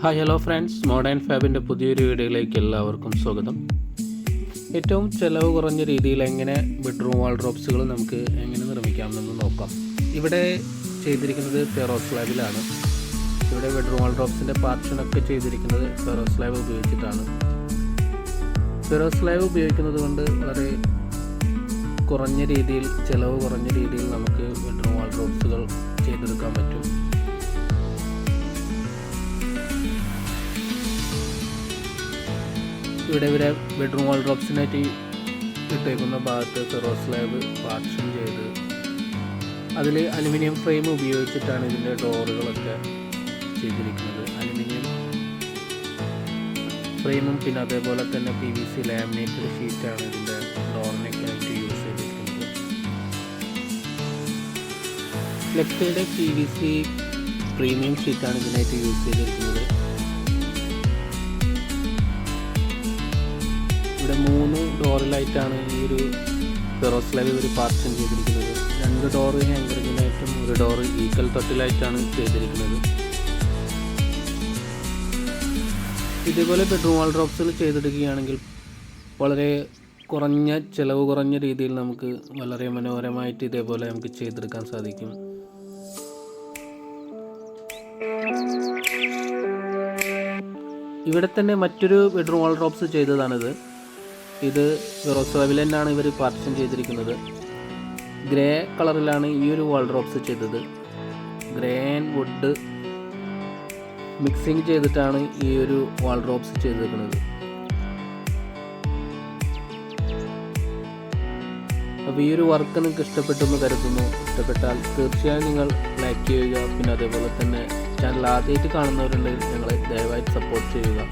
Hi hello friends, modern ഫാബിൻ്റെ പുതിയൊരു വീഡിയോയിലേക്ക് എല്ലാവർക്കും സ്വാഗതം. ഏറ്റവും ചിലവ് കുറഞ്ഞ രീതിയിൽ എങ്ങനെ ബെഡ്റൂം വാൾഡ്രോബ്സുകൾ നമുക്ക് എങ്ങനെ നിർമ്മിക്കാമെന്ന് നോക്കാം. ഇവിടെ ചെയ്തിരിക്കുന്നത് ഫെറോ സ്ലാബിലാണ്. ഇവിടെ ബെഡ്റൂം വാൾഡ്രോബ്സിൻ്റെ പാർഷനൊക്കെ ചെയ്തിരിക്കുന്നത് ഫെറോ സ്ലാബ് ഉപയോഗിച്ചിട്ടാണ്. ഫെറോ സ്ലാബ് ഉപയോഗിക്കുന്നത് കൊണ്ട് വളരെ കുറഞ്ഞ രീതിയിൽ, ചിലവ് കുറഞ്ഞ രീതിയിൽ നമുക്ക് ബെഡ്റൂം വാൾഡ്രോബ്സുകൾ ചെയ്തെടുക്കാൻ പറ്റും. ഇവിടെ ബെഡ്റൂം വാൾഡ്രോബ്സിനായിട്ട് ഇട്ടേക്കുന്ന ഭാഗത്ത് ഫെറോ സ്ലാബ് പാർഷൻ ചെയ്ത് അതിൽ അലുമിനിയം ഫ്രെയിം ഉപയോഗിച്ചിട്ടാണ് ഇതിൻ്റെ ഡോറുകളൊക്കെ ചെയ്തിരിക്കുന്നത്. അലുമിനിയം ഫ്രെയിമും പിന്നെ അതേപോലെ തന്നെ PVC ലാമിനേറ്റഡ് ഷീറ്റാണ് ഇതിൻ്റെ ഡോറിനൊക്കെ ആയിട്ട് യൂസ് ചെയ്തിരിക്കുന്നത്. ലെഫ്റ്റ് സൈഡ് PVC പ്രീമിയം ഷീറ്റാണ് ഇതിനായിട്ട് യൂസ് ചെയ്തിരിക്കുന്നത്. ഇവിടെ 3 ഡോറിലായിട്ടാണ് ഈ ഒരു ഫെറോ സ്ലാബ് ഇവർ പാർഷൻ ചെയ്തിരിക്കുന്നത്. 2 ഡോറ് ഹാങ്കറിങ്ങിനായിട്ടും 1 ഡോറ് ഈക്വൽ തൊട്ടിലായിട്ടാണ് ചെയ്തിരിക്കുന്നത്. ഇതേപോലെ ബെഡ്റൂം വാൾഡ്രോബ്സുകൾ ചെയ്തെടുക്കുകയാണെങ്കിൽ വളരെ ചിലവ് കുറഞ്ഞ രീതിയിൽ നമുക്ക് വളരെ മനോഹരമായിട്ട് ഇതേപോലെ നമുക്ക് ചെയ്തെടുക്കാൻ സാധിക്കും. ഇവിടെ തന്നെ മറ്റൊരു ബെഡ്റൂം വാൾഡ്രോബ്സ് ചെയ്തതാണിത്. ഇത് ഫെറോ സ്ലാബിൽ തന്നെയാണ് ഇവർ പാർഷൻ ചെയ്തിരിക്കുന്നത്. ഗ്രേ കളറിലാണ് ഈ ഒരു വാൾഡ്രോബ്സ് ചെയ്തത്. ഗ്രേ ആൻഡ് വുഡ് മിക്സിങ് ചെയ്തിട്ടാണ് ഈ ഒരു വാൾഡ്രോബ്സ് ചെയ്തിരിക്കുന്നത്. അപ്പോൾ ഈ ഒരു വർക്ക് നിങ്ങൾക്ക് ഇഷ്ടപ്പെട്ടെന്ന് കരുതുന്നു. ഇഷ്ടപ്പെട്ടാൽ തീർച്ചയായും നിങ്ങൾ ലൈക്ക് ചെയ്യുക. പിന്നെ അതേപോലെ തന്നെ ചാനൽ ആദ്യമായിട്ട് കാണുന്നവരുണ്ടെങ്കിൽ ഞങ്ങളെ ദയവായി സപ്പോർട്ട് ചെയ്യുക.